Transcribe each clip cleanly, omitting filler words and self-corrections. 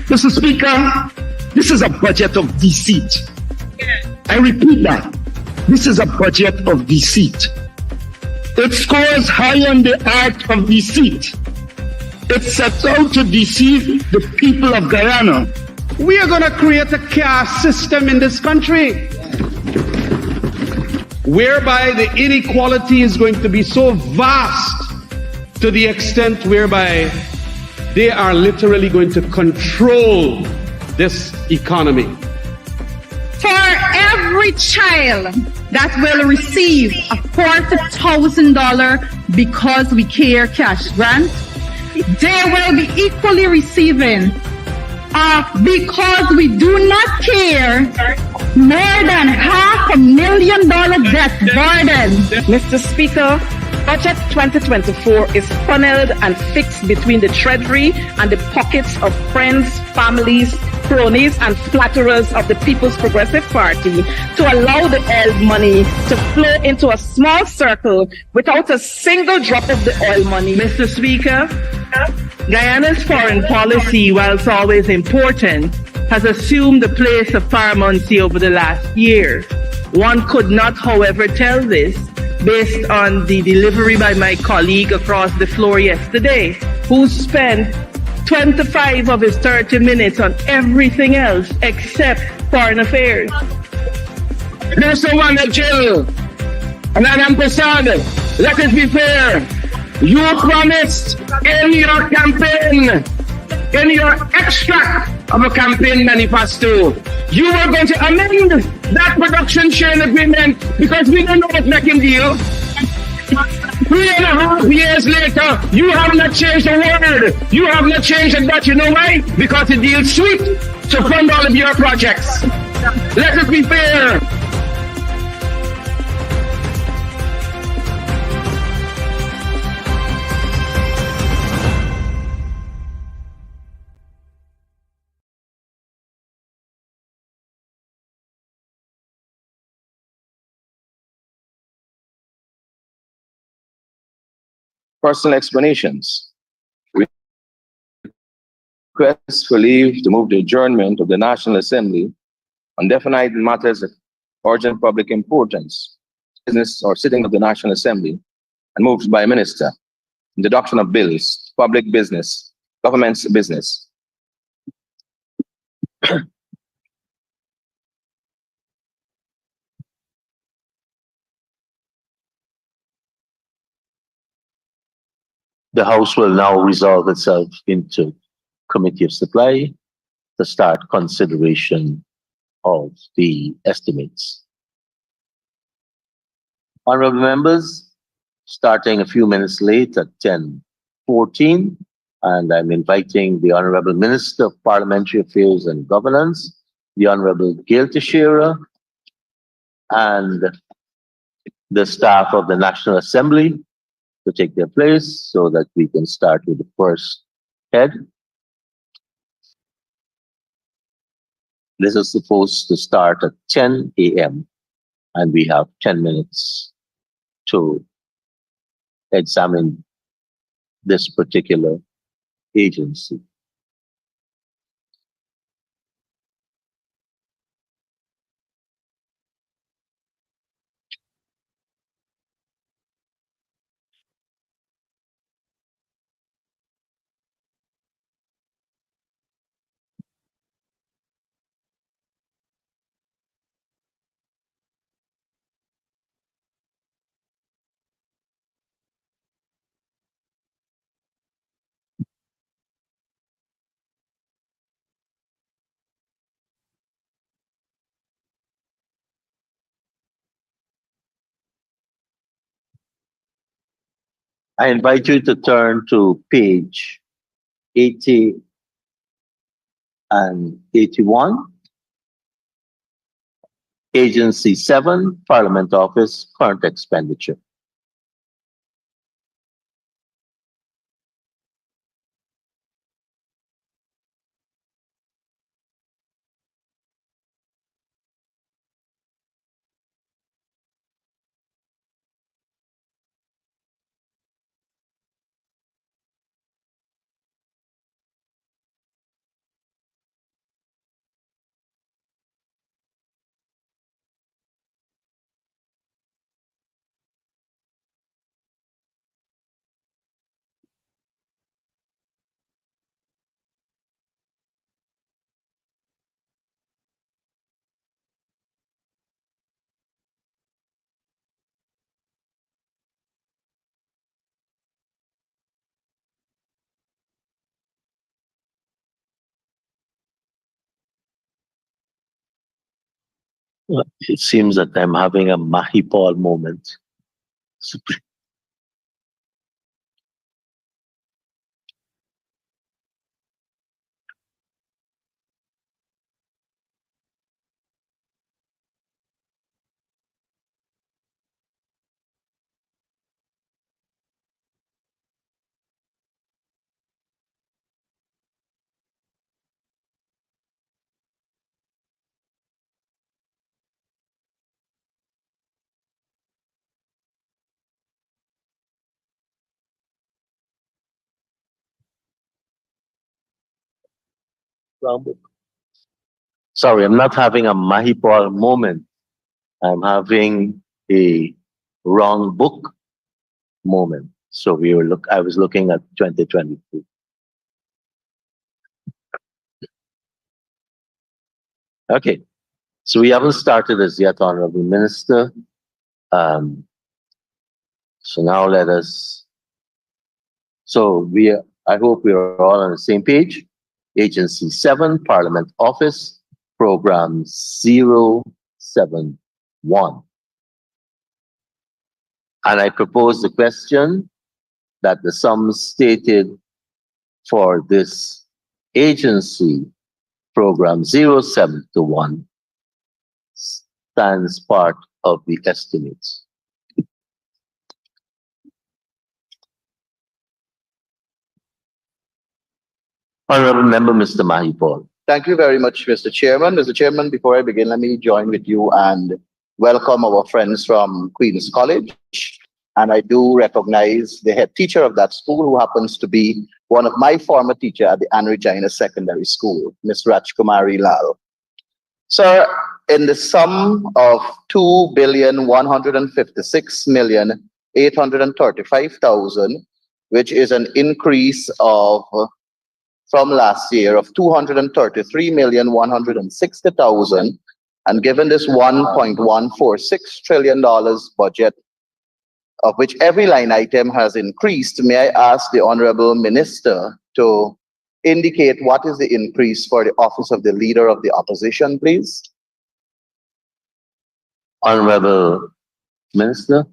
Mr. Speaker, this is a budget of deceit. I repeat that. This is a budget of deceit. It scores high on the art of deceit. It sets out to deceive the people of Guyana. We are going to create a caste system in this country whereby the inequality is going to be so vast to the extent whereby they are literally going to control this economy. For every child that will receive a $40,000 Because We Care cash grant, they will be equally receiving Because We Do Not Care more than $500,000 debt burden. Mr. Speaker, Budget 2024 is funneled and fixed between the Treasury and the pockets of friends, families, cronies, and flatterers of the People's Progressive Party to allow the oil money to flow into a small circle without a single drop of the oil money. Mr. Speaker, Guyana's foreign policy, whilst always important, has assumed the place of paramountcy over the last year. One could not, however, tell this based on the delivery by my colleague across the floor yesterday, who spent 25 of his 30 minutes on everything else except foreign affairs. There's someone in jail. And I'm concerned. Let us be fair. You promised in your campaign, in your extract of a campaign manifesto, you were going to amend that production sharing agreement because we don't know what making deal. 3.5 years later, you have not changed a word. You have not changed it, but you know why? Because the deal's sweet to fund all of your projects. Let us be fair. Personal explanations. Request for leave to move the adjournment of the National Assembly on definite matters of urgent public importance, business or sitting of the National Assembly, and moved by a minister. Introduction of bills, public business, government's business. The House will now resolve itself into Committee of Supply to start consideration of the estimates. Honorable members, starting a few minutes late at 10:14, and I'm inviting the Honorable Minister of Parliamentary Affairs and Governance, the Honorable Gail Teixeira, and the staff of the National Assembly to take their place so that we can start with the first head. This is supposed to start at 10 a.m. and we have 10 minutes to examine this particular agency. I invite you to turn to page 80 and 81. Agency 7, Parliament Office, current expenditure. It seems that I'm having a Mahipol moment. Sorry, I'm not having a Mahipol moment. I'm having a wrong book moment. So I was looking at 2022. Okay. So we haven't started as yet, Honorable Minister. So now I hope we are all on the same page. Agency 7, Parliament Office, Program 071. And I propose the question that the sums stated for this agency, Program 071, stands part of the estimates. Honorable Member, Mr. Mahipol. Thank you very much, Mr. Chairman. Mr. Chairman, before I begin, let me join with you and welcome our friends from Queen's College. And I do recognize the head teacher of that school, who happens to be one of my former teachers at the Anne Regina Secondary School, Ms. Rajkumari Lal. Sir, in the sum of 2,156,835,000, which is an increase of from last year of 233,160,000, and given this $1.146 trillion budget, of which every line item has increased, may I ask the Honorable Minister to indicate what is the increase for the Office of the Leader of the Opposition, please? Honorable Minister.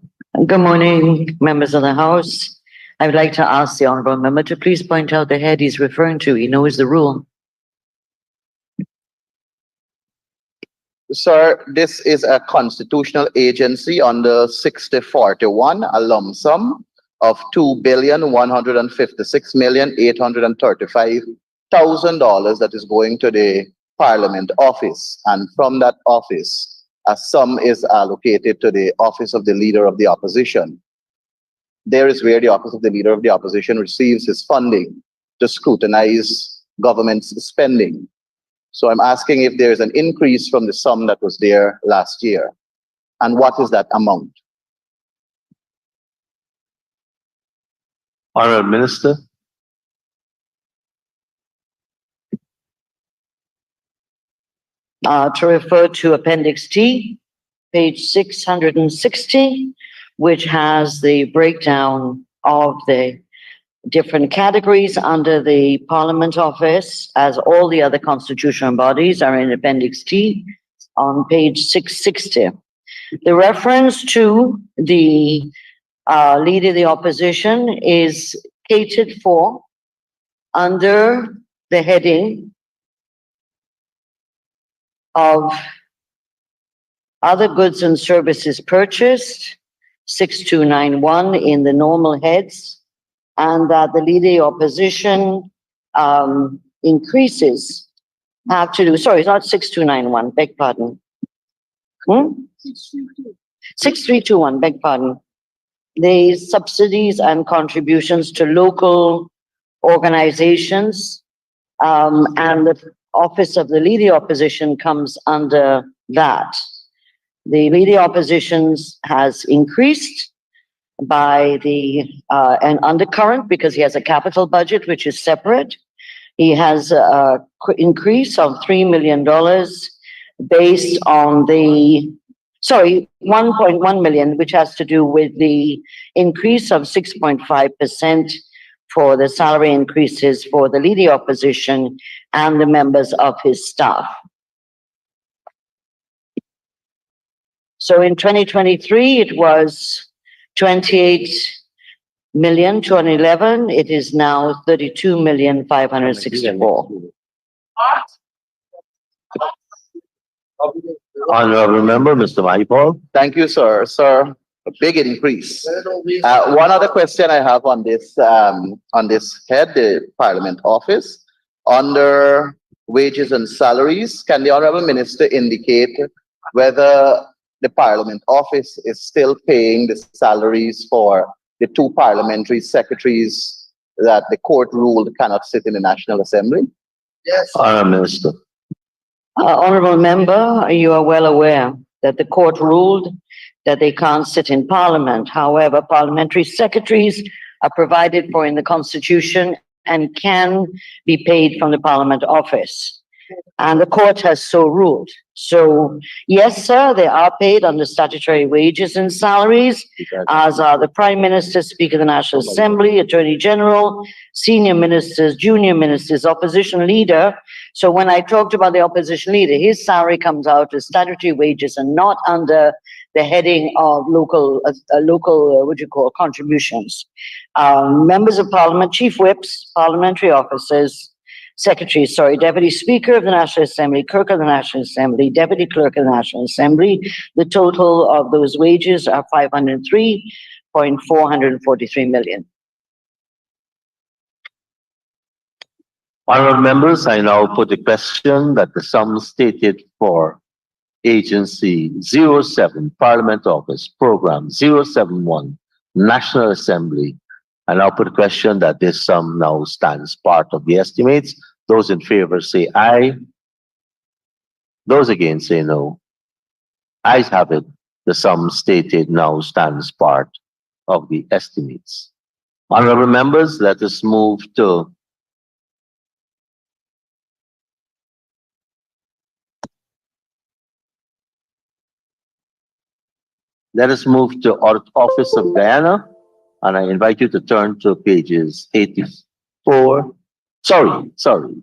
Good morning, members of the House. I would like to ask the Honourable Member to please point out the head he's referring to. He knows the rule. Sir, this is a constitutional agency under 6041, a lump sum of $2,156,835,000 that is going to the Parliament Office. And from that office, a sum is allocated to the Office of the Leader of the Opposition. There is where the Office of the Leader of the Opposition receives his funding to scrutinize government's spending. So I'm asking if there is an increase from the sum that was there last year, and what is that amount? Honorable Minister. To refer to Appendix T, page 660, which has the breakdown of the different categories under the Parliament Office, as all the other constitutional bodies are in Appendix T on page 660. The reference to the Leader of the Opposition is catered for under the heading of other goods and services purchased, 6291 in the normal heads, and that the Leader of the Opposition increases have to do, sorry, it's not 6291, beg pardon. 6321, beg pardon. The subsidies and contributions to local organizations, and the Office of the Leader of the Opposition comes under that. The Leader of the Opposition has increased by an undercurrent because he has a capital budget which is separate. He has an increase of $3 million based on the, 1.1 million, which has to do with the increase of 6.5% for the salary increases for the Leader of the Opposition and the members of his staff. So in 2023, it was 28,211,000. It is now 32,564,000. Honorable Member, Mr. Mahipal. Thank you, sir. Sir, a big increase. One other question I have on this head, the Parliament Office, under wages and salaries. Can the Honorable Minister indicate whether the Parliament Office is still paying the salaries for the two parliamentary secretaries that the court ruled cannot sit in the National Assembly? Yes. Honorable Minister. Honorable member, you are well aware that the court ruled that they can't sit in Parliament. However, parliamentary secretaries are provided for in the Constitution and can be paid from the Parliament Office. And the court has so ruled. So, yes, sir, they are paid under statutory wages and salaries, as are the Prime Minister, Speaker of the National Assembly, Attorney General, senior ministers, junior ministers, opposition leader. So when I talked about the opposition leader, his salary comes out as statutory wages and not under the heading of local contributions. Members of Parliament, chief whips, parliamentary officers, secretaries, Deputy Speaker of the National Assembly, Clerk of the National Assembly, Deputy Clerk of the National Assembly. The total of those wages are 503.443 million. Honorable members, I now put the question that the sum stated for Agency 07, Parliament Office, Program 071, National Assembly. I now put the question that this sum now stands part of the estimates. Those in favor say aye. Those against say no. Ayes have it. The sum stated now stands part of the estimates. Honorable members, let us move to Office of Guyana, and I invite you to turn to pages 84.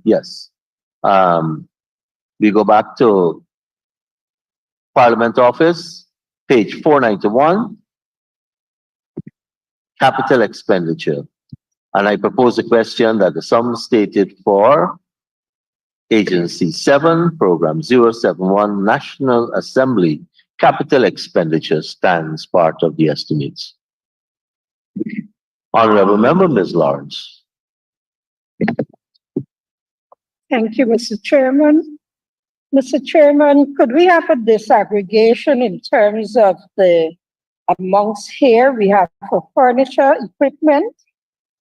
Yes. We go back to Parliament Office, page 491, capital expenditure. And I propose a question that the sum stated for Agency 7, Program 071, National Assembly, capital expenditure stands part of the estimates. Honorable Member, Ms. Lawrence. Thank you, Mr. Chairman. Mr. Chairman, could we have a disaggregation in terms of the amounts here? We have for furniture, equipment,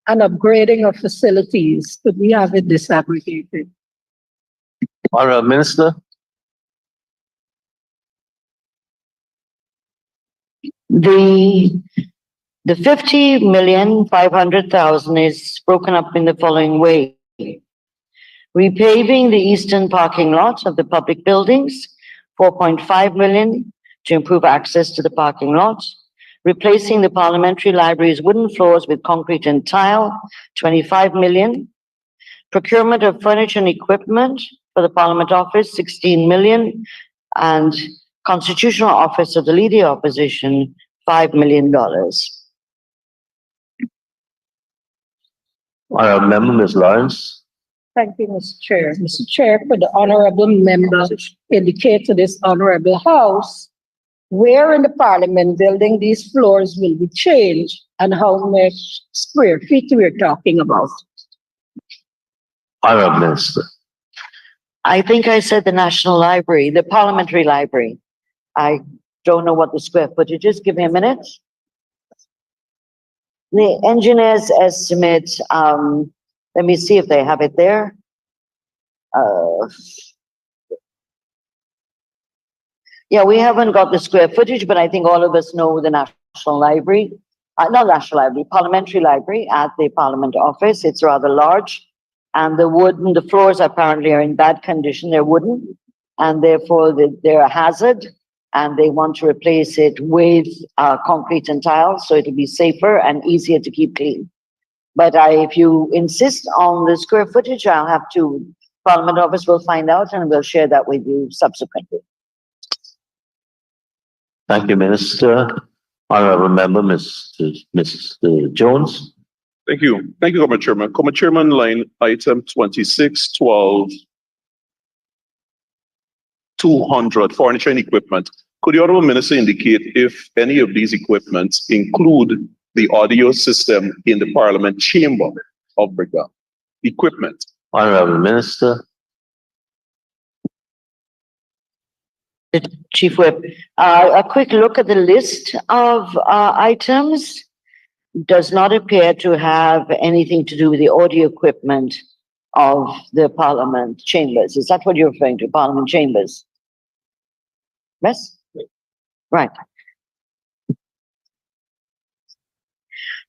and upgrading of facilities. Could we have it disaggregated? Honorable Minister. The 50,500,000 is broken up in the following way. Repaving the eastern parking lot of the public buildings, 4.5 million to improve access to the parking lot. Replacing the parliamentary library's wooden floors with concrete and tile, 25 million. Procurement of furniture and equipment for the Parliament Office, 16 million. And Constitutional Office of the Leader of Opposition, $5 million. Honorable Member, Ms. Lawrence. Thank you, Mr. Chair. Mr. Chair, could the honorable member indicate to this honorable House where in the Parliament building these floors will be changed and how much square feet we're talking about? Honorable Minister. I think I said the National Library, the Parliamentary Library. I don't know what the square footage is. Give me a minute. The engineers estimate, let me see if they have it there. Yeah, we haven't got the square footage, but I think all of us know the National Library, not National Library, Parliamentary Library at the Parliament Office. It's rather large, and the floors apparently are in bad condition. They're wooden, and therefore they're a hazard, and they want to replace it with concrete and tiles, so it'll be safer and easier to keep clean. But if you insist on the square footage, I'll have to, Parliament Office will find out and we'll share that with you subsequently. Thank you, Minister. Honorable Member, Mr. Jones. Thank you. Thank you, Comrade Chairman. Comrade Chairman, line item 2612, 200, furniture and equipment. Could the Honorable Minister indicate if any of these equipments include the audio system in the Parliament chamber of Brigade? Equipment. Honorable Minister. Chief Whip, a quick look at the list of items does not appear to have anything to do with the audio equipment of the Parliament chambers. Is that what you're referring to, Parliament chambers? Yes? Right.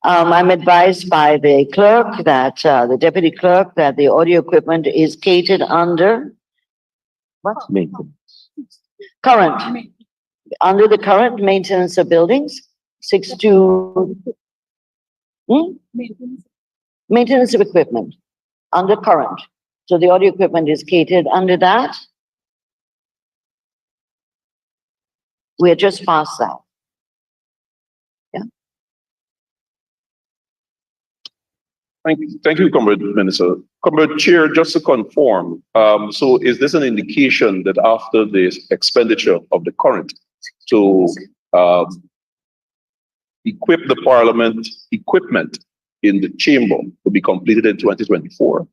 I'm advised by the clerk that, the deputy clerk, that the audio equipment is catered under what? Maintenance. Current, under the current maintenance of buildings, 62. Maintenance of equipment, under current. So the audio equipment is catered under that. We're just past that. Thank you, Comrade Minister. Comrade Chair, just to confirm, so is this an indication that after the expenditure of the current to equip the Parliament equipment in the chamber will be completed in 2024?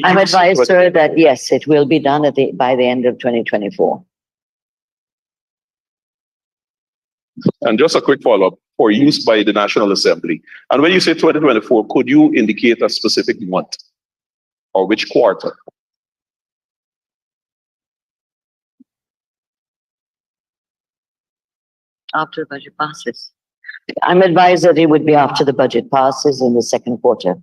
I'm advised, sir, that yes, it will be done by the end of 2024. And just a quick follow-up, for use by the National Assembly. And when you say 2024, could you indicate a specific month or which quarter? After the budget passes. I'm advised that it would be after the budget passes in the second quarter.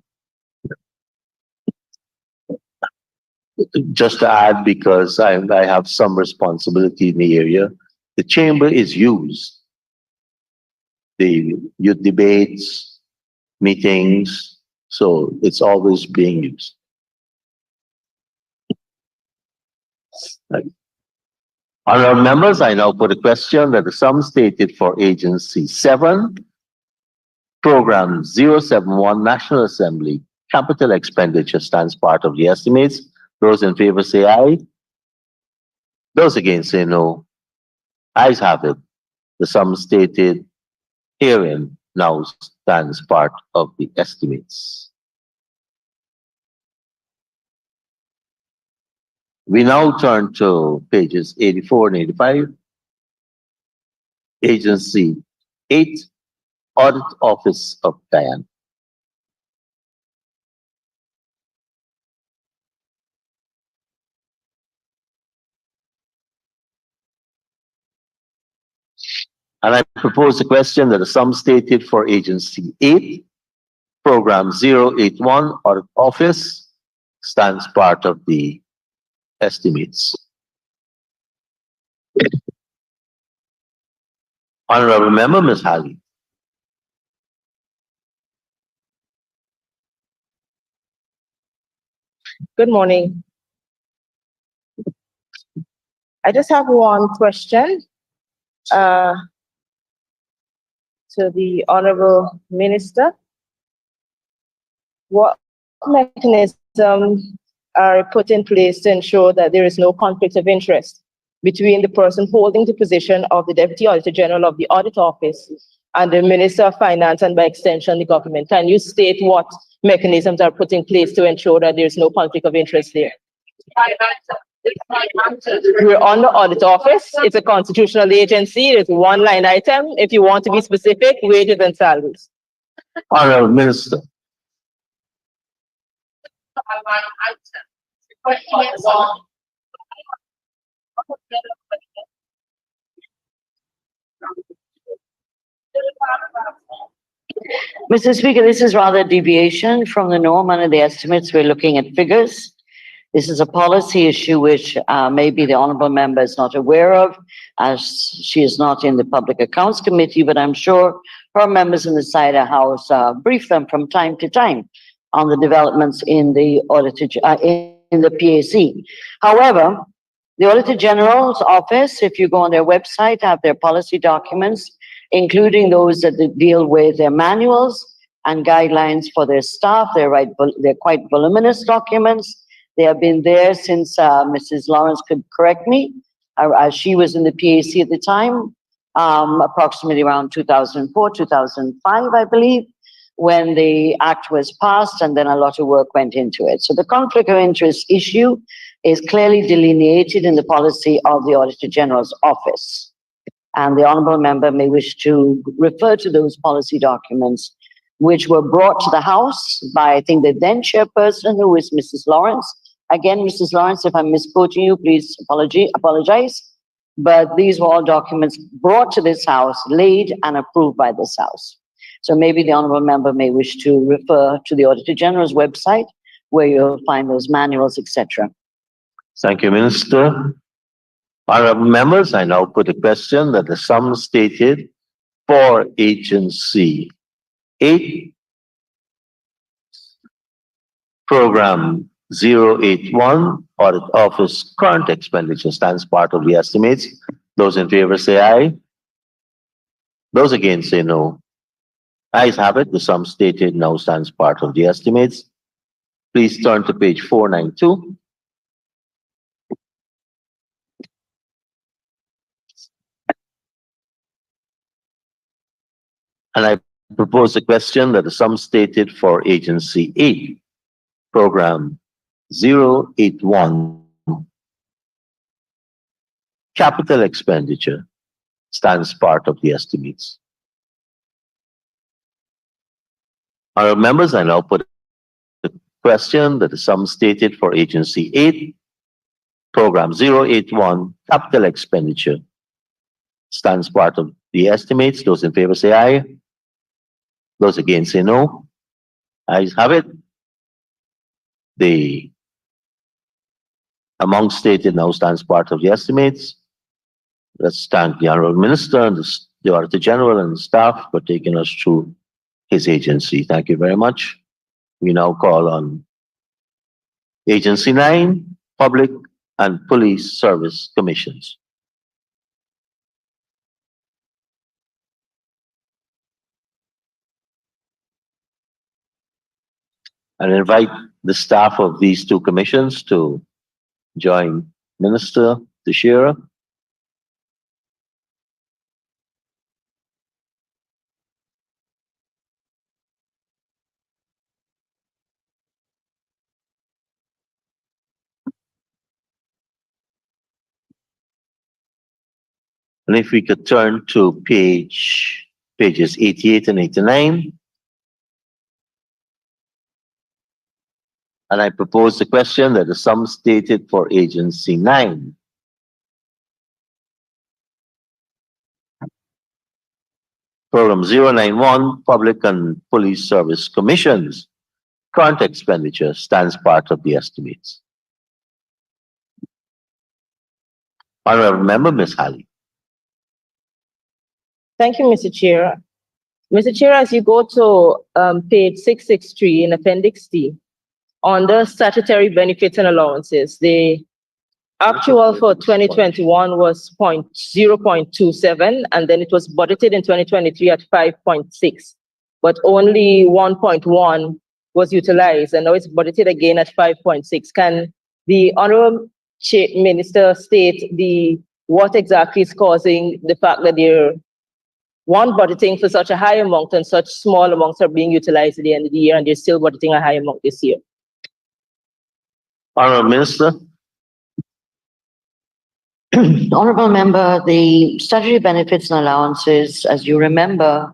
Just to add, because I have some responsibility in the area, the chamber is used. The youth debates, meetings, so it's always being used. Honourable members, I now put a question that the sum stated for Agency 7, Program 071, National Assembly, capital expenditure stands part of the estimates. Those in favor say aye. Those against say no. Ayes have it. The sum stated herein now stands part of the estimates. We now turn to pages 84 and 85. Agency 8, Audit Office of Guyana. And I propose a question that the sum stated for Agency 8, Program 081, Audit Office, stands part of the estimates. Honorable Member, Ms. Halley. Good morning. I just have one question to the Honorable Minister. What mechanisms are put in place to ensure that there is no conflict of interest between the person holding the position of the Deputy Auditor General of the Audit Office and the Minister of Finance and by extension the government? Can you state what mechanisms are put in place to ensure that there is no conflict of interest there? We're on the Audit Office. It's a constitutional agency. It's one line item. If you want to be specific, wages and salaries. Honorable Minister. Mr. Speaker, this is rather a deviation from the norm. Under the estimates, we're looking at figures. This is a policy issue which maybe the honourable member is not aware of, as she is not in the Public Accounts Committee, but I'm sure her members in the Cider House brief them from time to time on the developments in the in the PAC. However, The Auditor General's office, if you go on their website, have their policy documents, including those that deal with their manuals and guidelines for their staff. They're quite voluminous documents. They have been there since Mrs. Lawrence could correct me, as she was in the PAC at the time, approximately around 2004, 2005, I believe, when the act was passed, and then a lot of work went into it. So the conflict of interest issue is clearly delineated in the policy of the Auditor General's office. And the honorable member may wish to refer to those policy documents, which were brought to the House by, I think, the then chairperson, who is Mrs. Lawrence. Again, Mrs. Lawrence, if I'm misquoting you, please apologize. But these were all documents brought to this House, laid and approved by this House. So maybe the honorable member may wish to refer to the Auditor General's website, where you'll find those manuals, etc. Thank you, Minister. Honorable members, I now put a question that the sum stated for Agency 8, Program 081, Audit Office current expenditure stands part of the estimates. Those in favor say aye. Those against say no. Ayes have it. The sum stated now stands part of the estimates. Please turn to page 492. And I propose a question that the sum stated for Agency 8, Program 081, capital expenditure stands part of the estimates. Honorable members, I now put the question that the sum stated for Agency 8, Program 081, capital expenditure stands part of the estimates. Those in favor say aye. Those against say no. Ayes have it. The amount stated now stands part of the estimates. Let's thank the Honorable Minister and the Auditor General and the staff for taking us through his agency. Thank you very much. We now call on Agency 9, Public and Police Service Commissions. And invite the staff of these two commissions to join Minister Teixeira. And if we could turn to pages 88 and 89. And I propose the question that the sum stated for Agency 9, Program 091, Public and Police Service Commissions, current expenditure stands part of the estimates. Honorable Member, Ms. Halley. Thank you, Mr. Chair. Mr. Chair, as you go to page 663 in Appendix D, on the statutory benefits and allowances, the actual for 2021 was 0.27, and then it was budgeted in 2023 at 5.6, but only 1.1 was utilized, and now it's budgeted again at 5.6. Can the Honorable Minister state what exactly is causing the fact that they're budgeting for such a high amount and such small amounts are being utilized at the end of the year, and they're still budgeting a high amount this year? Honorable Minister. Honorable Member, the statutory benefits and allowances, as you remember,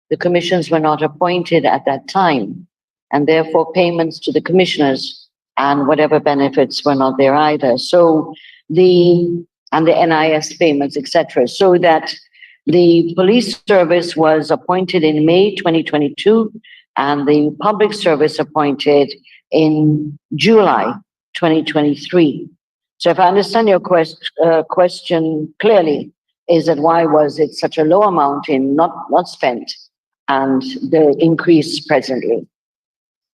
the commissions were not appointed at that time, and therefore payments to the commissioners and whatever benefits were not there either. So the NIS payments, etc. So that the police service was appointed in May 2022, and the public service appointed in July 2023. So if I understand your question clearly, is that why was it such a low amount in not spent and the increase presently?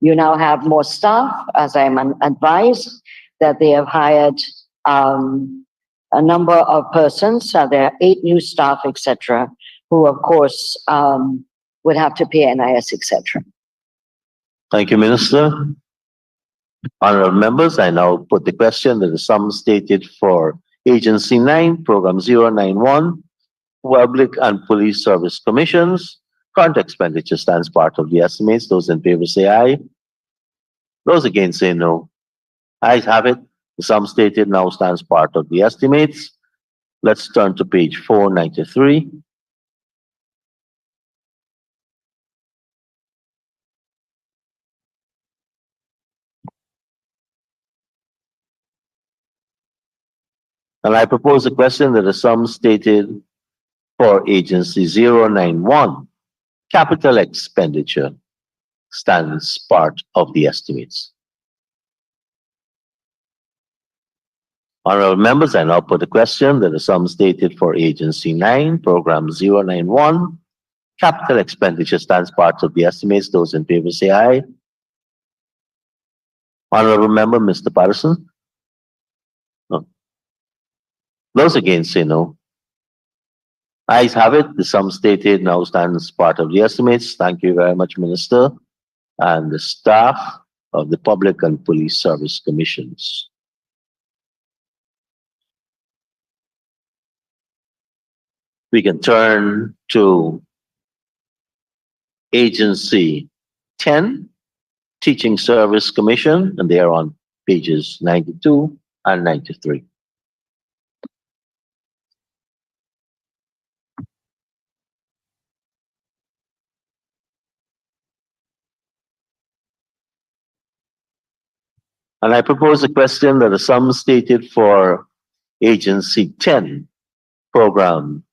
You now have more staff, as I'm advised, that they have hired a number of persons. There are 8 new staff, etc., who, of course, would have to pay NIS, etc. Thank you, Minister. Honorable members, I now put the question that the sum stated for Agency 9, Program 091, Public and Police Service Commissions, current expenditure stands part of the estimates. Those in favor say aye. Those against say no. Ayes have it. The sum stated now stands part of the estimates. Let's turn to page 493. And I propose a question that the sum stated for Agency 091, capital expenditure, stands part of the estimates. Honorable members, I now put a question that the sum stated for Agency 9, Program 091, capital expenditure stands part of the estimates. Those in favor say aye. Honorable member, Mr. Patterson? No. Those against say no. Ayes have it. The sum stated now stands part of the estimates. Thank you very much, Minister, and the staff of the Public and Police Service Commissions. We can turn to Agency 10, Teaching Service Commission, and they are on pages 92 and 93. And I propose a question that the sum stated for Agency 10, Program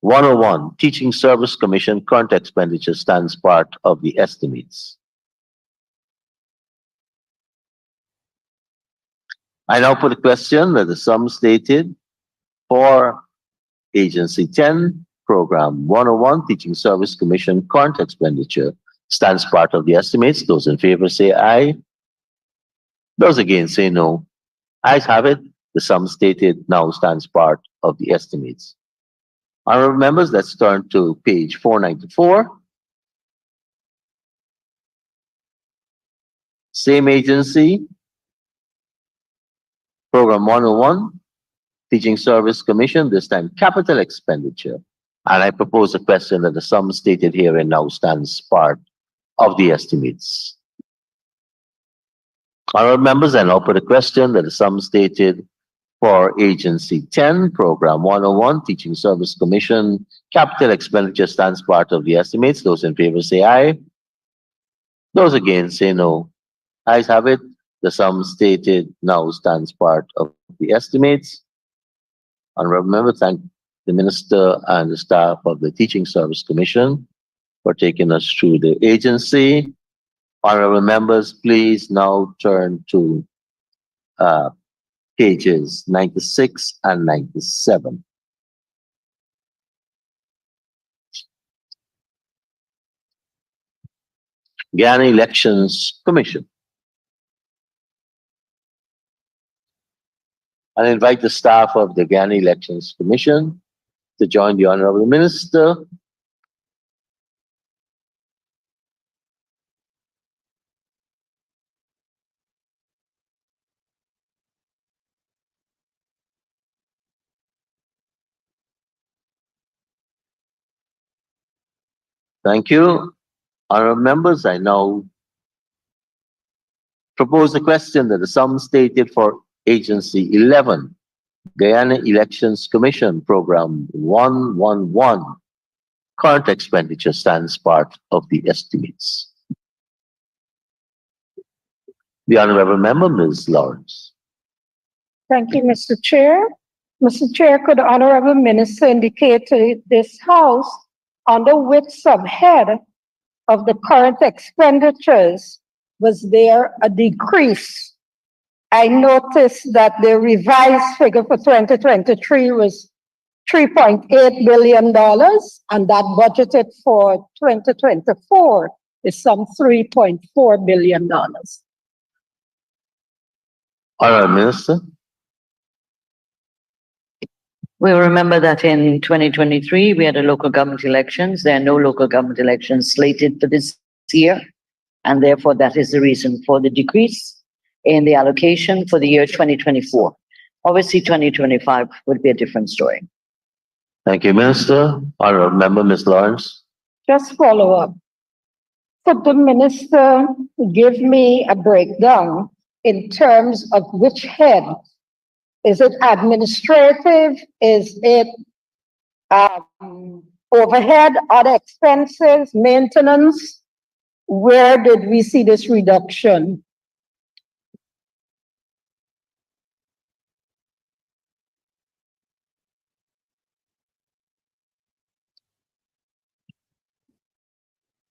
101, Teaching Service Commission, current expenditure stands part of the estimates. I now put a question that the sum stated for Agency 10, Program 101, Teaching Service Commission, current expenditure stands part of the estimates. Those in favor say aye. Those against say no. Ayes have it. The sum stated now stands part of the estimates. Honorable members, let's turn to page 494. Same agency, Program 101, Teaching Service Commission, this time capital expenditure. And I propose a question that the sum stated herein now stands part of the estimates. Honorable members, I now put a question that the sum stated for Agency 10, Program 101, Teaching Service Commission, capital expenditure stands part of the estimates. Those in favor say aye. Those against say no. Ayes have it. The sum stated now stands part of the estimates. Honorable members, thank the Minister and the staff of the Teaching Service Commission for taking us through the agency. Honorable members, please now turn to pages 96 and 97. Guyana Elections Commission. I invite the staff of the Guyana Elections Commission to join the Honorable Minister. Thank you. Honorable members, I now propose the question that the sum stated for Agency 11, Guyana Elections Commission, Program 111, current expenditure stands part of the estimates. The Honorable Member, Ms. Lawrence. Thank you, Mr. Chair. Mr. Chair, could the Honorable Minister indicate to this House under which subhead of the current expenditures was there a decrease? I noticed that the revised figure for 2023 was $3.8 billion, and that budgeted for 2024 is some $3.4 billion. Honorable Minister. We remember that in 2023, we had a local government elections. There are no local government elections slated for this year. And therefore, that is the reason for the decrease in the allocation for the year 2024. Obviously, 2025 would be a different story. Thank you, Minister. Honorable Member, Ms. Lawrence. Just follow up. Could the minister give me a breakdown in terms of which head? Is it administrative? Is it overhead, other expenses, maintenance? Where did we see this reduction?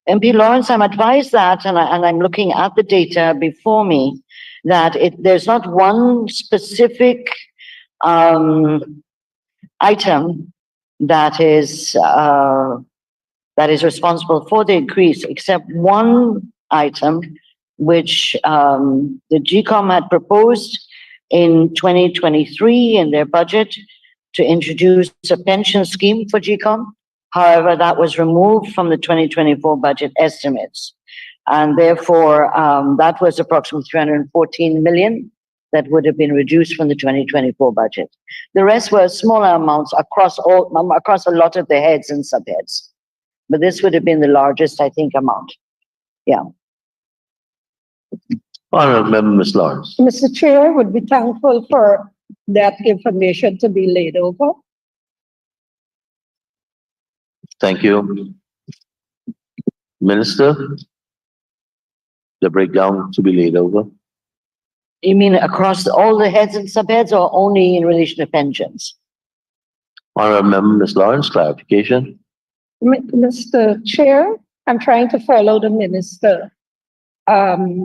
MP Lawrence, I'm advised that, and I'm looking at the data before me, that there's not one specific item that is responsible for the increase, except one item which the GCOM had proposed in 2023 in their budget to introduce a pension scheme for GCOM. However, that was removed from the 2024 budget estimates. And therefore, that was approximately 314 million that would have been reduced from the 2024 budget. The rest were smaller amounts across a lot of the heads and subheads. But this would have been the largest, I think, amount. Yeah. Honorable Member, Ms. Lawrence. Mr. Chair, would be thankful for that information to be laid over. Thank you. Minister, the breakdown to be laid over. You mean across all the heads and subheads or only in relation to pensions? Honorable Member, Ms. Lawrence, clarification. Mr. Chair, I'm trying to follow the minister.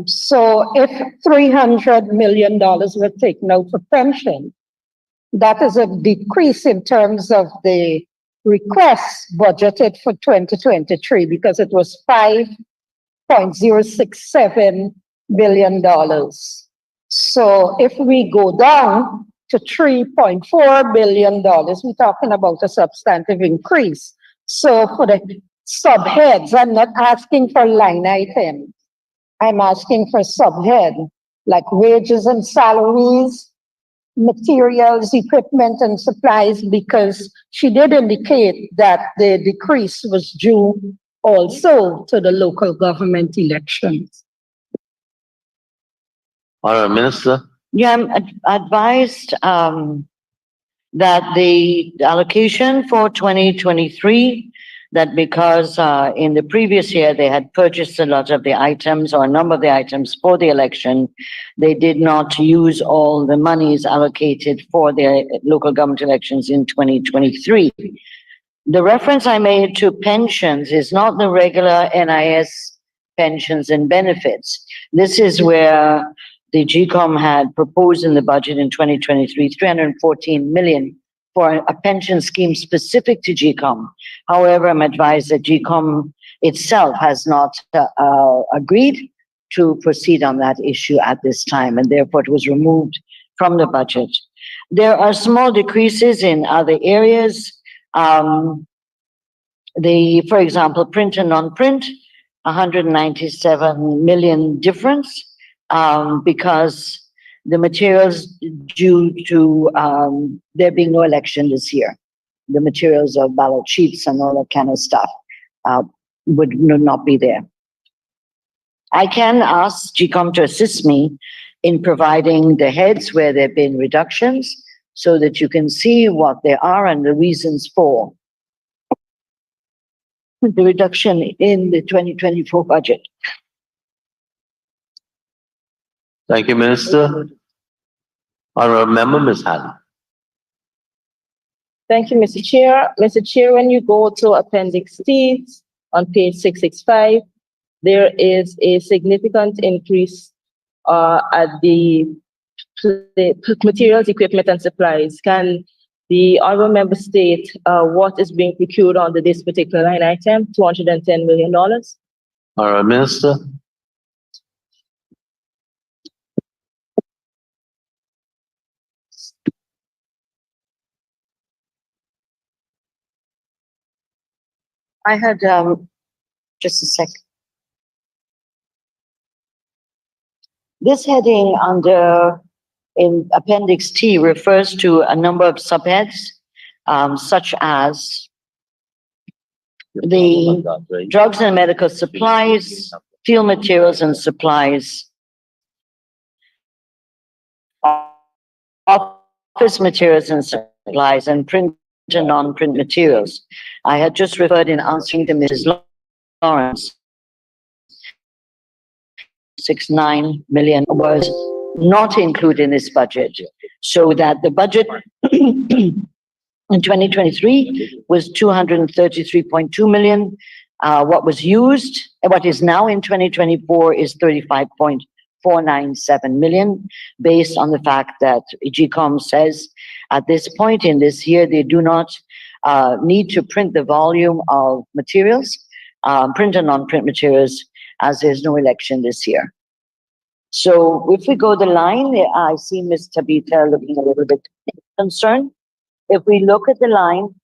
So if $300 million were taken out for pension, that is a decrease in terms of the requests budgeted for 2023 because it was $5.067 billion. So if we go down to $3.4 billion, we're talking about a substantive increase. So for the subheads, I'm not asking for line items. I'm asking for subhead, like wages and salaries, materials, equipment, and supplies, because she did indicate that the decrease was due also to the local government elections. Honorable Minister. Yeah, I'm advised that the allocation for 2023, that because in the previous year they had purchased a lot of the items or a number of the items for the election, they did not use all the monies allocated for their local government elections in 2023. The reference I made to pensions is not the regular NIS pensions and benefits. This is where the GCOM had proposed in the budget in 2023, 314 million for a pension scheme specific to GCOM. However, I'm advised that GCOM itself has not agreed to proceed on that issue at this time, and therefore it was removed from the budget. There are small decreases in other areas. For example, print and non-print, 197 million difference, because the materials due to there being no election this year, the materials of ballot sheets and all that kind of stuff would not be there. I can ask GCOM to assist me in providing the heads where there have been reductions so that you can see what they are and the reasons for the reduction in the 2024 budget. Thank you, Minister. Honorable Member, Ms. Hannah. Thank you, Mr. Chair. Mr. Chair, when you go to Appendix D on page 665, there is a significant increase at the materials, equipment, and supplies. Can the honorable member state what is being procured under this particular line item, $210 million? Honorable Minister. I had, just a sec. This heading under, in Appendix T, refers to a number of subheads, such as the drugs and medical supplies, field materials and supplies, office materials and supplies, and print and non-print materials. I had just referred in answering to Mrs. Lawrence, 6.9 million was not included in this budget, so that the budget in 2023 was 233.2 million. What was used, what is now in 2024 is 35.497 million, based on the fact that GCOM says at this point in this year, they do not need to print the volume of materials, print and non-print materials, as there's no election this year. So if we go the line, I see Ms. Tabitha looking a little bit concerned. If we look at the line,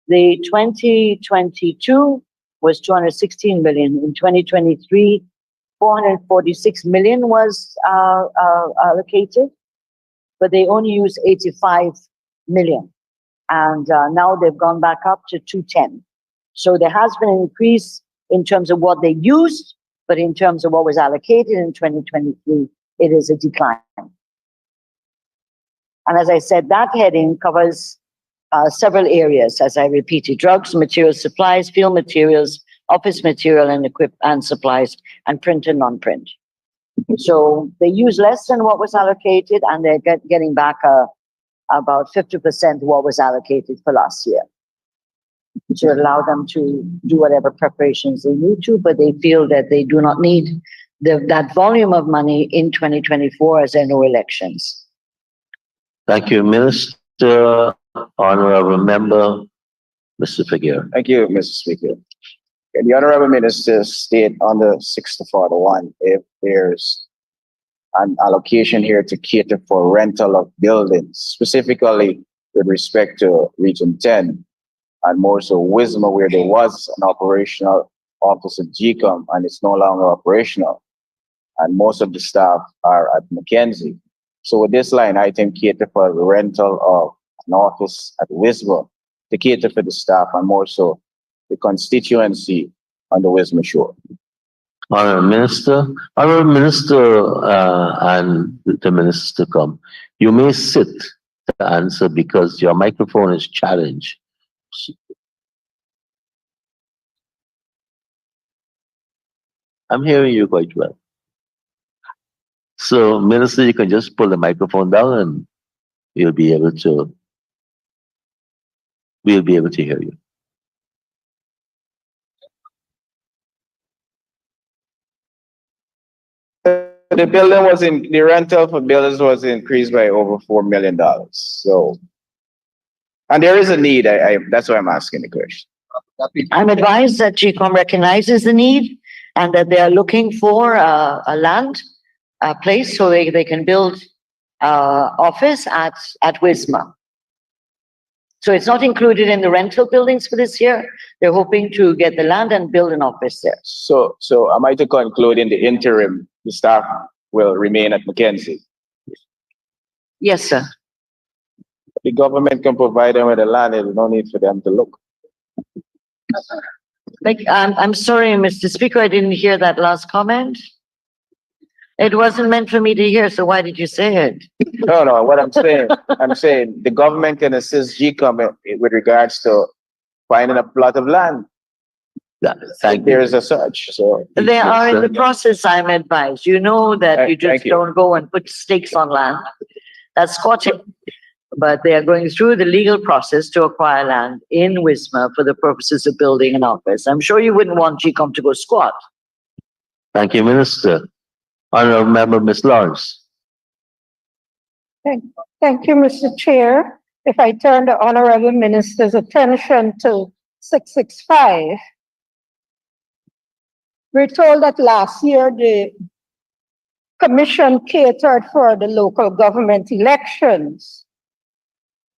the 2022 was 216 million. In 2023, 446 million was allocated, but they only used 85 million. And now they've gone back up to 210. So there has been an increase in terms of what they used, but in terms of what was allocated in 2023, it is a decline. And as I said, that heading covers several areas, as I repeated: drugs, materials, supplies, field materials, office material and and supplies, and print and non-print. So they use less than what was allocated, and they're getting back about 50% what was allocated for last year, to allow them to do whatever preparations they need to, but they feel that they do not need that volume of money in 2024 as there are no elections. Thank you, Minister. Honorable Member, Mr. Figueroa. Thank you, Mr. Speaker. The Honorable Minister state on the 6th of order 1, if there's an allocation here to cater for rental of buildings, specifically with respect to Region 10, and more so Wisma, where there was an operational office of GCOM and it's no longer operational, and most of the staff are at Mackenzie. So with this line item, cater for the rental of an office at Wisma to cater for the staff and more so the constituency on the Wisma shore. Honorable Minister, and the ministers to come. You may sit to answer because your microphone is challenged. I'm hearing you quite well. So, Minister, you can just pull the microphone down and we'll be able to hear you. The building was the rental for buildings was increased by over $4 million. So, and there is a need. That's why I'm asking the question. I'm advised that GCOM recognizes the need and that they are looking for a land, a place so they can build office at Wisma. So it's not included in the rental buildings for this year. They're hoping to get the land and build an office there. So am I to conclude in the interim, the staff will remain at Mackenzie? Yes, sir. The government can provide them with the land. There's no need for them to look. I'm sorry, Mr. Speaker, I didn't hear that last comment. It wasn't meant for me to hear, so why did you say it? No, what I'm saying the government can assist GCOM with regards to finding a plot of land. There is a search. So they are in the process, I'm advised. You know that you just don't go and put stakes on land. That's squatting. But they are going through the legal process to acquire land in Wisma for the purposes of building an office. I'm sure you wouldn't want GCOM to go squat. Thank you, Minister. Honorable Member, Ms. Lawrence. Thank you, Mr. Chair. If I turn the Honorable Minister's attention to 665, we're told that last year the Commission catered for the local government elections.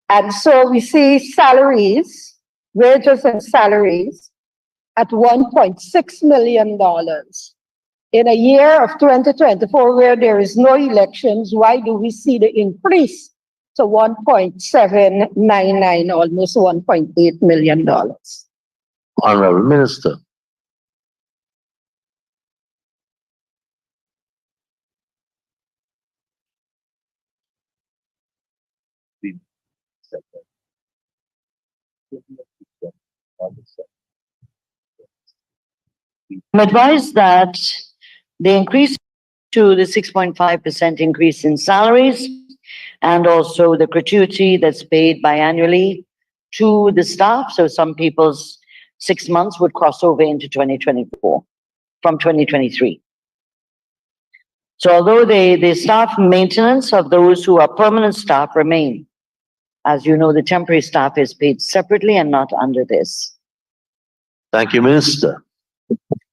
And so we see salaries, wages and salaries at $1.6 million. In a year of 2024 where there is no elections, why do we see the increase to 1.799, almost $1.8 million? Honorable Minister. I'm advised that the increase to the 6.5% increase in salaries and also the gratuity that's paid biannually to the staff. So some people's 6 months would cross over into 2024 from 2023. So although the staff maintenance of those who are permanent staff remain, as you know, the temporary staff is paid separately and not under this. Thank you, Minister.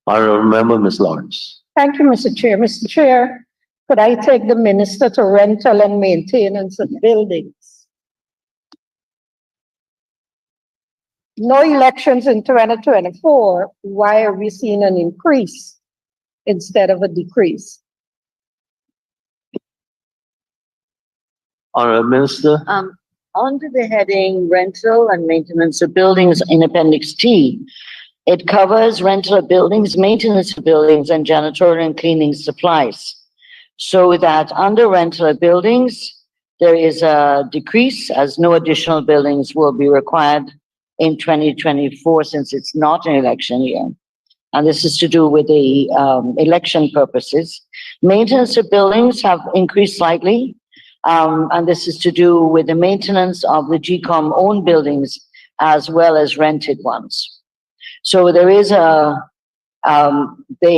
Honorable Member, Ms. Lawrence. Thank you, Mr. Chair. Mr. Chair, could I take the minister to rental and maintenance of buildings? No elections in 2024. Why are we seeing an increase instead of a decrease? Honorable Minister. Under the heading rental and maintenance of buildings in Appendix T, it covers rental of buildings, maintenance of buildings, and janitorial and cleaning supplies. So that under rental of buildings, there is a decrease as no additional buildings will be required in 2024 since it's not an election year. And this is to do with the election purposes. Maintenance of buildings have increased slightly. And this is to do with the maintenance of the GCOM owned buildings as well as rented ones. So there is there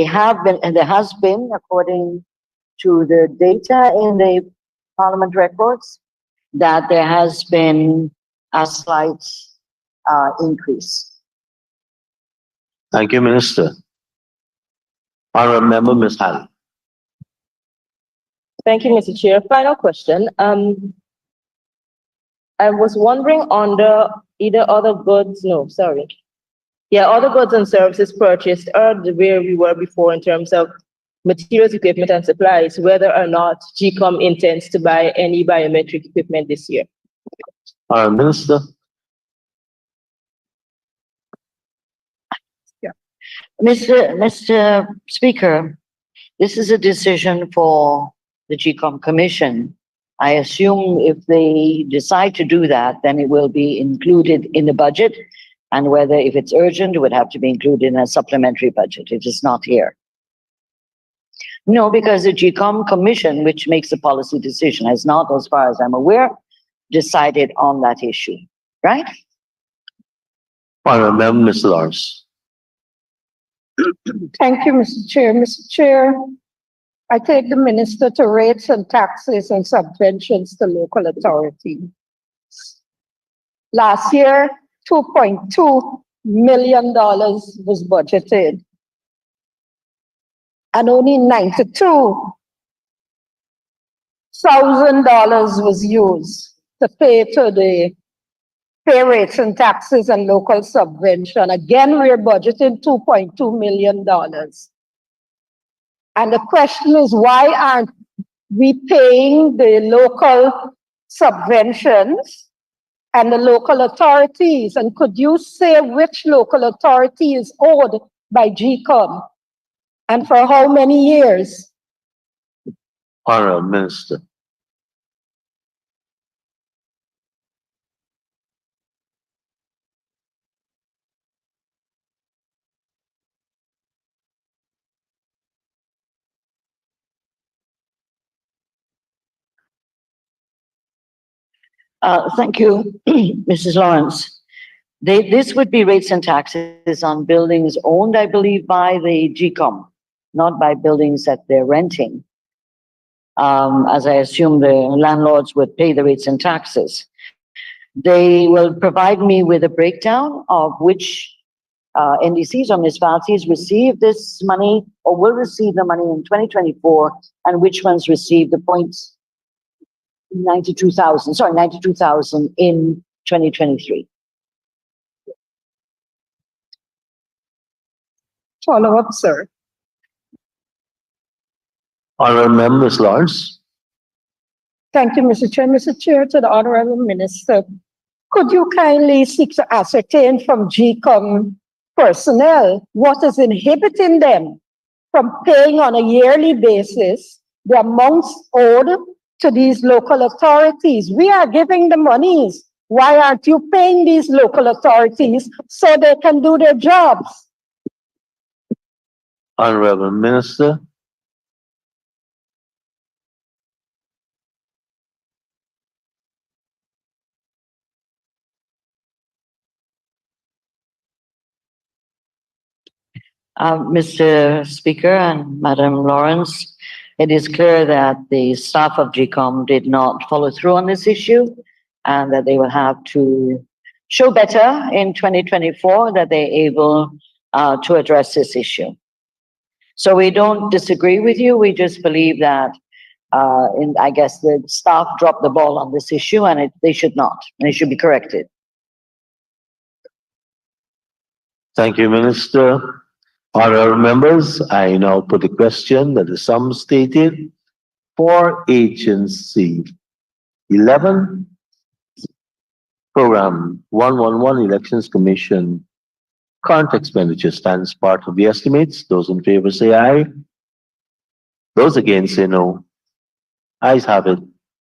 has been, according to the data in the Parliament records, that there has been a slight increase. Thank you, Minister. Honorable Member, Ms. Halley. Thank you, Mr. Chair. Final question. I was wondering on the other goods and services purchased are where we were before in terms of materials, equipment, and supplies, whether or not GCOM intends to buy any biometric equipment this year. Minister. Yeah. Mr. Speaker, this is a decision for the GCOM Commission. I assume if they decide to do that, then it will be included in the budget. And whether if it's urgent, it would have to be included in a supplementary budget. It is not here. No, because the GCOM Commission, which makes the policy decision, has not, as far as I'm aware, decided on that issue, right? Honorable Member, Ms. Lawrence. Thank you, Mr. Chair. Mr. Chair, I take the minister to rates and taxes and subventions to local authority. Last year, $2.2 million was budgeted, and only $92,000 was used to pay to the pay rates and taxes and local subvention. Again, we're budgeting $2.2 million. And the question is, why aren't we paying the local subventions and the local authorities? And could you say which local authority is owed by GCOM and for how many years? Honorable Minister. Thank you, Mrs. Lawrence. This would be rates and taxes on buildings owned, I believe, by the GCOM, not by buildings that they're renting. As I assume the landlords would pay the rates and taxes. They will provide me with a breakdown of which NDCs or municipalities receive this money or will receive the money in 2024 and which ones receive the $92,000 in 2023. follow-up, sir. Honorable Member, Ms. Lawrence. Thank you, Mr. Chair. Mr. Chair, to the Honorable Minister, could you kindly seek to ascertain from GCOM personnel what is inhibiting them from paying on a yearly basis the amounts owed to these local authorities? We are giving the monies. Why aren't you paying these local authorities so they can do their jobs? Honorable Minister. Mr. Speaker and Madam Lawrence, it is clear that the staff of GCOM did not follow through on this issue and that they will have to show better in 2024 that they're able to address this issue. So we don't disagree with you. We just believe that I guess the staff dropped the ball on this issue and they should not, and it should be corrected. Thank you, Minister. Honorable members, I now put a question that the sum stated for Agency 11, Program 111 Elections Commission, current expenditure stands part of the estimates. Those in favor say aye. Those against say no. Ayes have it.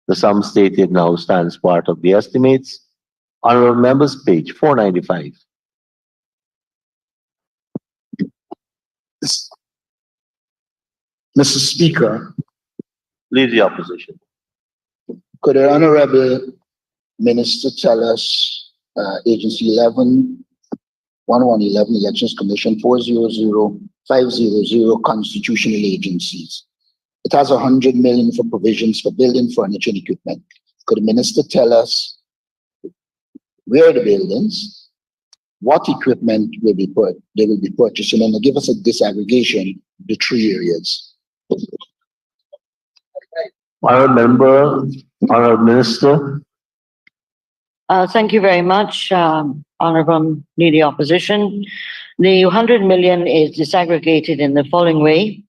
The sum stated now stands part of the estimates. Honorable members, page 495. Mr. Speaker, Lead the opposition. could the Honorable Minister tell us Agency 11, 1111 Elections Commission 400,500 constitutional agencies. It has 100 million for provisions for building, furniture, and equipment. Could the minister tell us where the buildings, what equipment they will be purchasing, and give us a disaggregation of the three areas? Honorable member, honorable minister. Thank you very much, Honorable Leader Opposition. The 100 million is disaggregated in the following way.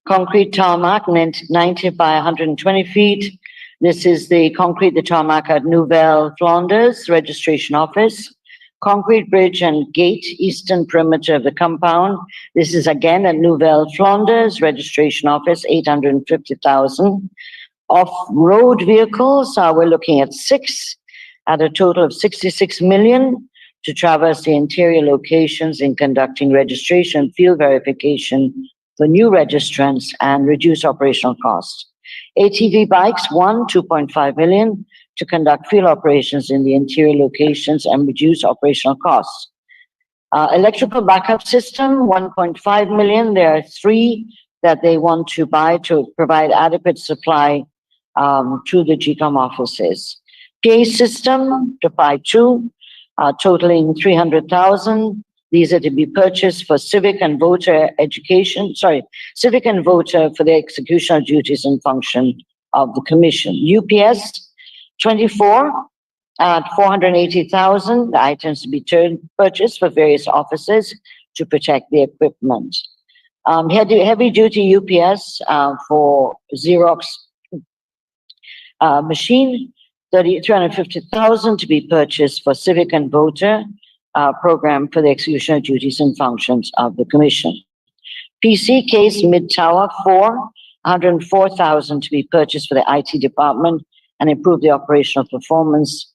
Concrete tarmac, 90 by 120 feet. This is the tarmac at Nouvelle Flanders Registration Office. Concrete bridge and gate, eastern perimeter of the compound. This is again at Nouvelle Flanders Registration Office, 850,000. Off-road vehicles, we're looking at 6 at a total of 66 million to traverse the interior locations in conducting registration, field verification for new registrants and reduce operational costs. ATV bikes, 2.5 million to conduct field operations in the interior locations and reduce operational costs. Electrical backup system, 1.5 million. There are 3 that they want to buy to provide adequate supply to the GCOM offices. PA system to buy 2, totaling 300,000. These are to be purchased for civic and voter civic and voter for the execution of duties and function of the commission. UPS 24 at 480,000. The items to be purchased for various offices to protect the equipment. Heavy duty UPS for Xerox machine, 350,000 to be purchased for civic and voter program for the execution of duties and functions of the commission. PC case mid tower 104,000 to be purchased for the IT department and improve the operational performance.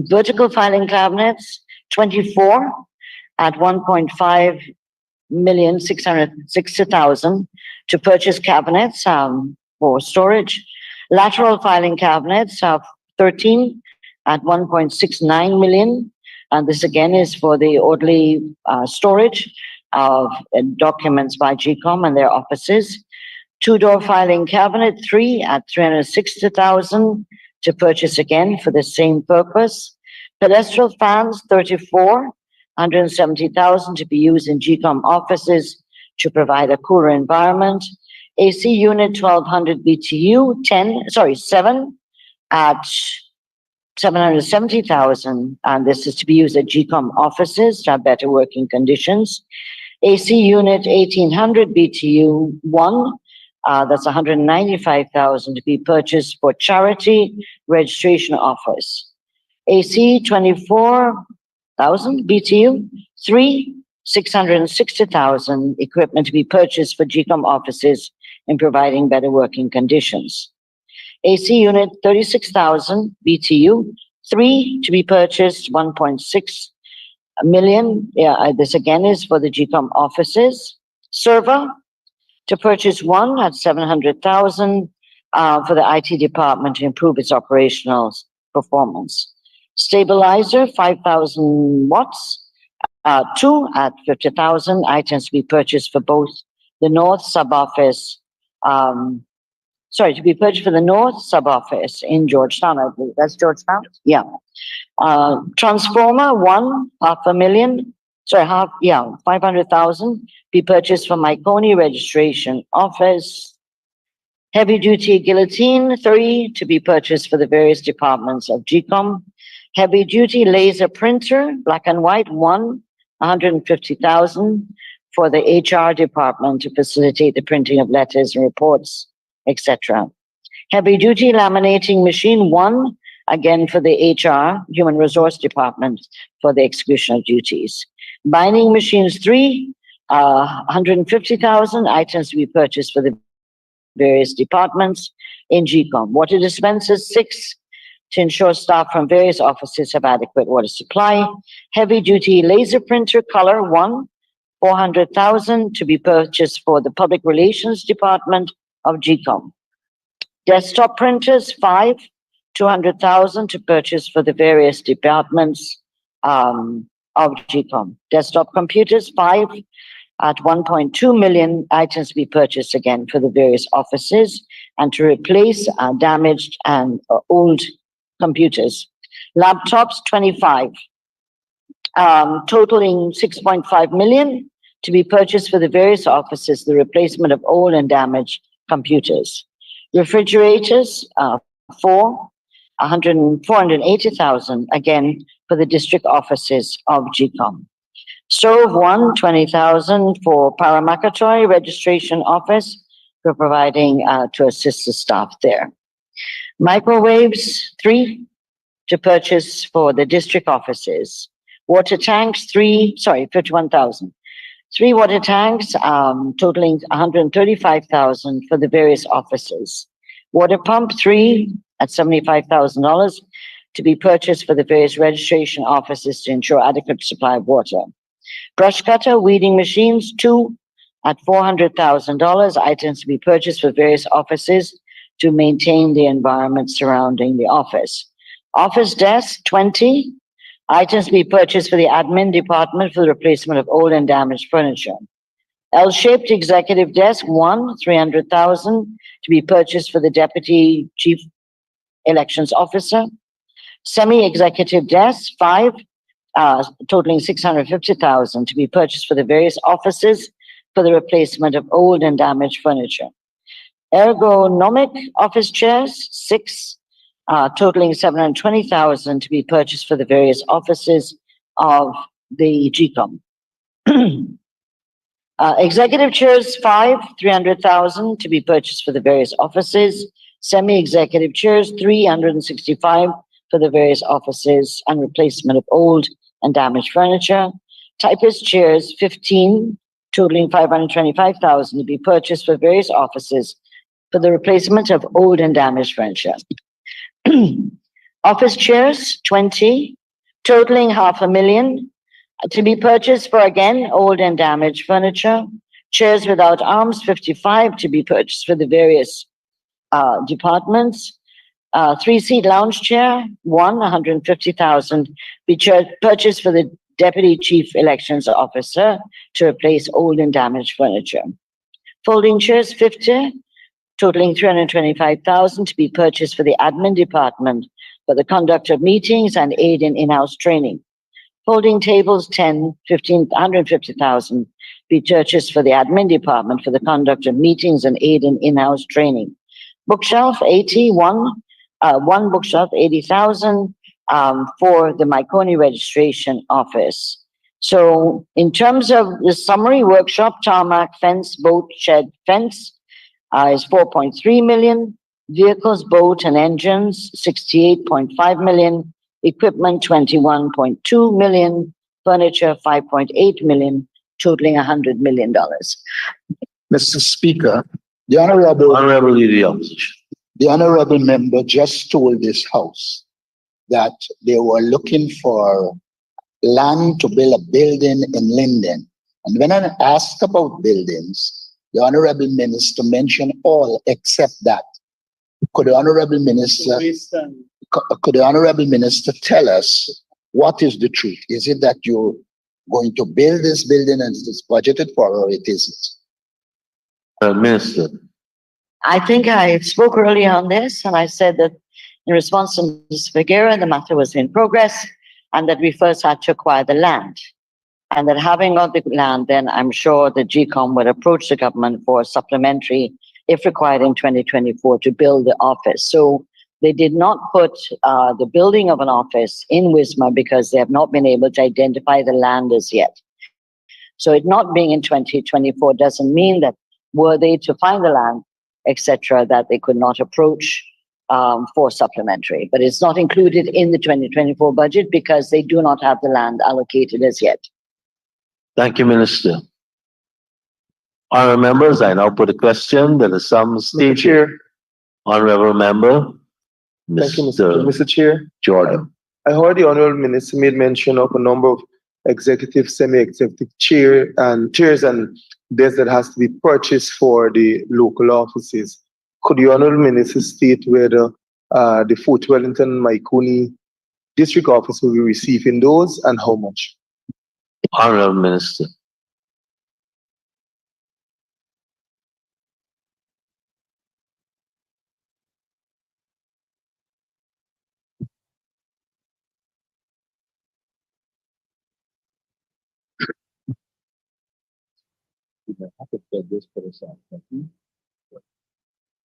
Vertical filing cabinets 24 at 1.5,660,000 to purchase cabinets for storage. Lateral filing cabinets of 13 at 1.69 million. And this again is for the orderly storage of documents by GCOM and their offices. 2-door filing cabinet, 3 at 360,000 to purchase again for the same purpose. Pedestal fans, 34, 170,000 to be used in GCOM offices to provide a cooler environment. AC unit 1200 BTU, 7 at 770,000, and this is to be used at GCOM offices to have better working conditions. AC unit 1800 BTU 1, that's 195,000 to be purchased for charity registration office. AC 24,000 BTU 3, 660,000 equipment to be purchased for GCOM offices in providing better working conditions. AC unit 36,000 BTU 3 to be purchased 1.6 million. Yeah, this again is for the GCOM offices. Server to purchase 1 at 700,000 for the IT department to improve its operational performance. Stabilizer 5,000 watts, 2 at 50,000 items to be purchased for both the North sub-office, to be purchased for the North sub-office in Georgetown, I believe. That's Georgetown? Yeah. Transformer 1, 500,000 be purchased for Marconi registration office. Heavy duty guillotine 3 to be purchased for the various departments of GCOM. Heavy duty laser printer, black and white 1, 150,000 for the HR department to facilitate the printing of letters and reports, etc. Heavy duty laminating machine 1, again for the HR, human resource department for the execution of duties. Binding machines 3, 150,000 items to be purchased for the various departments in GCOM. Water dispensers 6 to ensure staff from various offices have adequate water supply. Heavy duty laser printer color 1, 400,000 to be purchased for the public relations department of GCOM. Desktop printers 5, 200,000 to purchase for the various departments of GCOM. Desktop computers 5 at 1.2 million items to be purchased again for the various offices and to replace damaged and old computers. Laptops 25, totaling 6.5 million to be purchased for the various offices, the replacement of old and damaged computers. Refrigerators 480,000 again for the district offices of GCOM. Stove 1, 20,000 for Paramakatoy registration office for providing to assist the staff there. Microwaves 3 to purchase for the district offices. Water tanks 51,000. 3 water tanks totaling 135,000 for the various offices. Water pump 3 at $75,000 to be purchased for the various registration offices to ensure adequate supply of water. Brush cutter, weeding machines 2 at $400,000, items to be purchased for various offices to maintain the environment surrounding the office. Office desk 20, items to be purchased for the admin department for the replacement of old and damaged furniture. L-shaped executive desk 1, 300,000 to be purchased for the deputy chief elections officer. Semi-executive desk 5, totaling 650,000 to be purchased for the various offices for the replacement of old and damaged furniture. Ergonomic office chairs 6, totaling 720,000 to be purchased for the various offices of the GCOM. Executive chairs 5, 300,000 to be purchased for the various offices. Semi-executive chairs 365 for the various offices and replacement of old and damaged furniture. Typist chairs 15, totaling 525,000 to be purchased for various offices for the replacement of old and damaged furniture. Office chairs 20, totaling 500,000 to be purchased for again old and damaged furniture. Chairs without arms 55 to be purchased for the various departments. 3-seat lounge chair 150,000 be purchased for the deputy chief elections officer to replace old and damaged furniture. Folding chairs 50, totaling 325,000 to be purchased for the admin department for the conduct of meetings and aid in in-house training. Folding tables 10, 15, 150,000 be purchased for the admin department for the conduct of meetings and aid in in-house training. Bookshelf 81, one bookshelf 80,000 for the Myconi Registration Office. So in terms of the summary workshop, tarmac, fence, boat, shed, fence is 4.3 million. Vehicles, boat and engines, 68.5 million. Equipment, 21.2 million. Furniture, 5.8 million, totaling $100 million. Mr. Speaker, the Honorable Leader of the Opposition. The honorable member just told this House that they were looking for land to build a building in Linden. And when I asked about buildings, the honorable minister mentioned all except that. Could the honorable minister tell us what is the truth? Is it that you're going to build this building and it's budgeted for, or it isn't? Minister. I think I spoke earlier on this, and I said that in response to Ms. Figueira, the matter was in progress, and that we first had to acquire the land. And that having got the land, then I'm sure the GCOM would approach the government for supplementary, if required in 2024, to build the office. So they did not put the building of an office in Wismar because they have not been able to identify the land as yet. So it not being in 2024 doesn't mean that were they to find the land, etc., that they could not approach for supplementary. But it's not included in the 2024 budget because they do not have the land allocated as yet. Thank you, Minister. Honourable members, I now put a question that is some state Chair. Honourable member, Thank you, Mr. Chair. Jordan. I heard the Honourable Minister made mention of a number of executive, semi-executive chairs and desks that has to be purchased for the local offices. Could the Honourable Minister state whether the Fort Wellington Myconi district office will be receiving those and how much? Honourable Minister.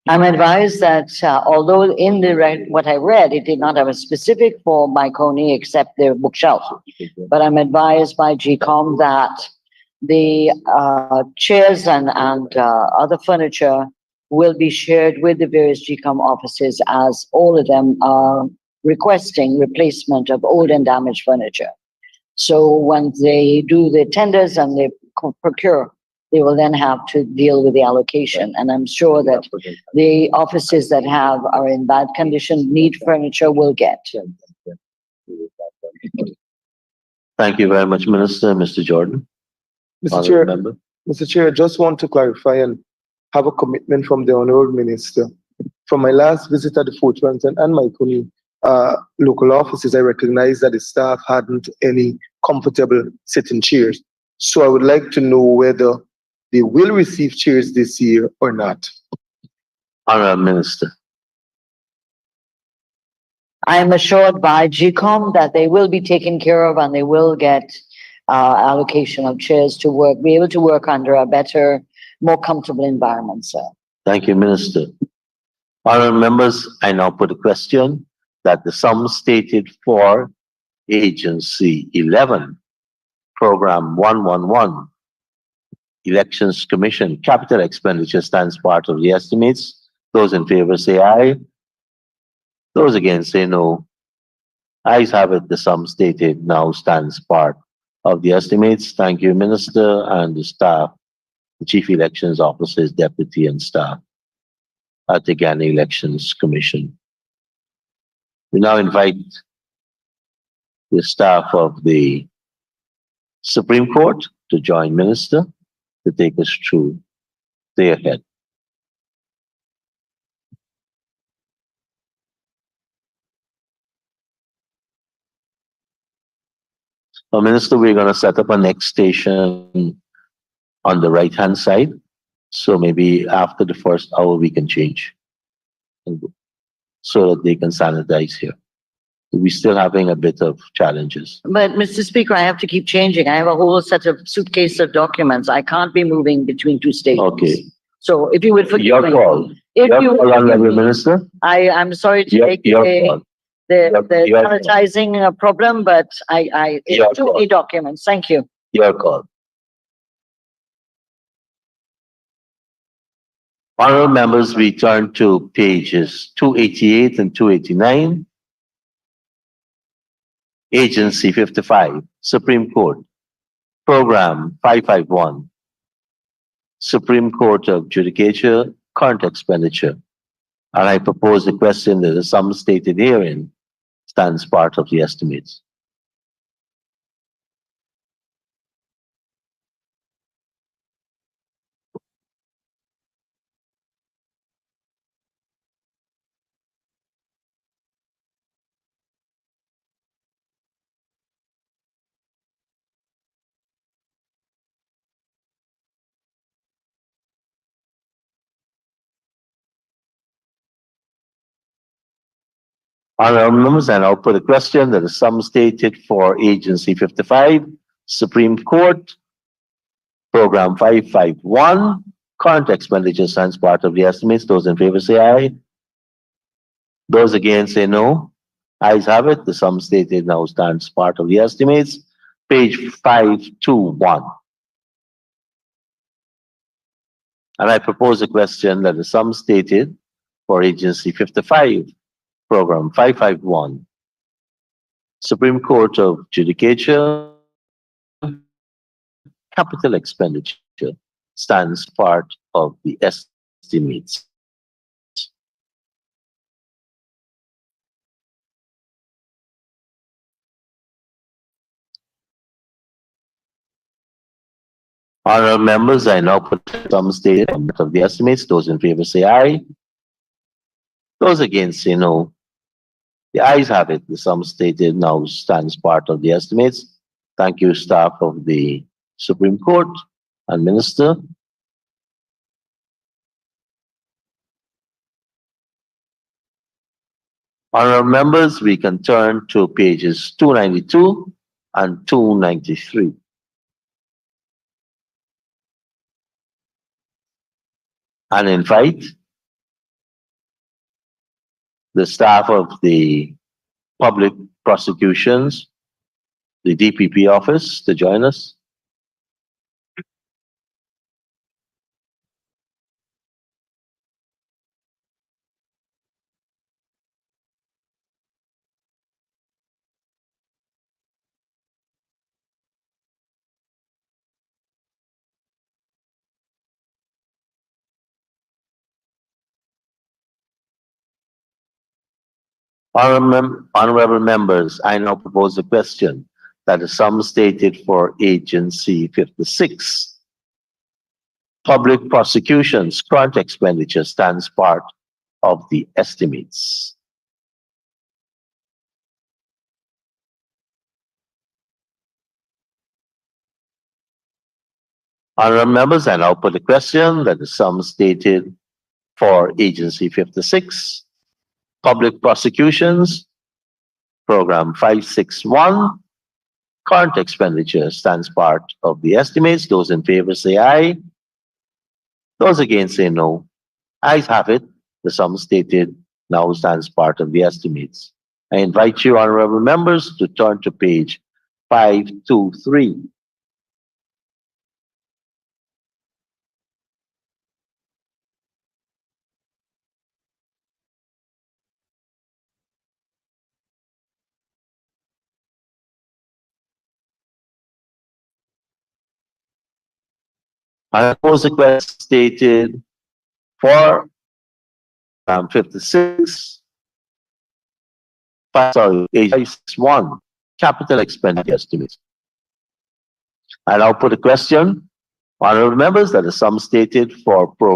I'm advised that although in the what I read, it did not have a specific for Myconi except their bookshelf. But I'm advised by GCOM that the chairs and other furniture will be shared with the various GCOM offices, as all of them are requesting replacement of old and damaged furniture. So when they do the tenders and they procure, they will then have to deal with the allocation. And I'm sure that the offices that are in bad condition, need furniture, will get. Thank you very much, Minister. Mr. Jordan. Mr. Chair, Mr. Chair, I just want to clarify and have a commitment from the Honourable Minister. From my last visit at the Fort Wellington and Myconi local offices, I recognized that the staff hadn't any comfortable sitting chairs. So I would like to know whether they will receive chairs this year or not. Honourable Minister. I am assured by GCOM that they will be taken care of and they will get allocation of chairs to be able to work under a better, more comfortable environment, sir. Thank you, Minister. Honourable members, I now put a question that the sum stated for Agency 11, Program 111, Elections Commission, capital expenditure stands part of the estimates. Those in favor say aye. Those against say no. Ayes have it, the sum stated now stands part of the estimates. Thank you, Minister, and the staff, the Chief Elections Officers, Deputy and staff at the Ghana Elections Commission. We now invite the staff of the Supreme Court to join Minister to take us through the ahead. Minister, we're going to set up a next station on the right-hand side. So maybe after the first hour, we can change so that they can sanitize here. We're still having a bit of challenges. But Mr. Speaker, I have to keep changing. I have a whole set of suitcase of documents. I can't be moving between two stations. Okay. So if you would forgive Your me. call. If Your you call, Honourable Minister. I'm sorry to take your call. the You're- monetizing problem, but You're it's too many documents. Thank you. Your call. Honorable members, we turn to pages 288 and 289. Agency 55, Supreme Court. Program 551. Supreme Court of Judicature, current expenditure. And I propose the question that the sum stated herein stands part of the estimates. Honorable members, I now put a question that the sum stated for Agency 55, Supreme Court, Program 551, current expenditure stands part of the estimates. Those in favor say aye. Those against say no. Ayes have it. The sum stated now stands part of the estimates. Page 521. And I propose a question that the sum stated for Agency 55, Program 551, Supreme Court of Judicature, capital expenditure stands part of the estimates. Honorable members, I now put some stated of the estimates. Those in favor say aye. Those against say no. The ayes have it. The sum stated now stands part of the estimates. Thank you, staff of the Supreme Court and Minister. Honorable members, we can turn to pages 292 and 293. And invite the staff of the public prosecutions, the DPP office to join us. Honorable members, I now propose a question that the sum stated for Agency 56, public prosecutions, current expenditure stands part of the estimates. Honorable members, I now put a question that the sum stated for Agency 56, public prosecutions, Program 561, current expenditure stands part of the estimates. Those in favor say aye. Those against say no. Ayes have it. The sum stated now stands part of the estimates. I invite you, honorable members, to turn to page 523. I propose the question stated for 56, one capital expenditure estimates. I now put a question, honorable members, that the sum stated for program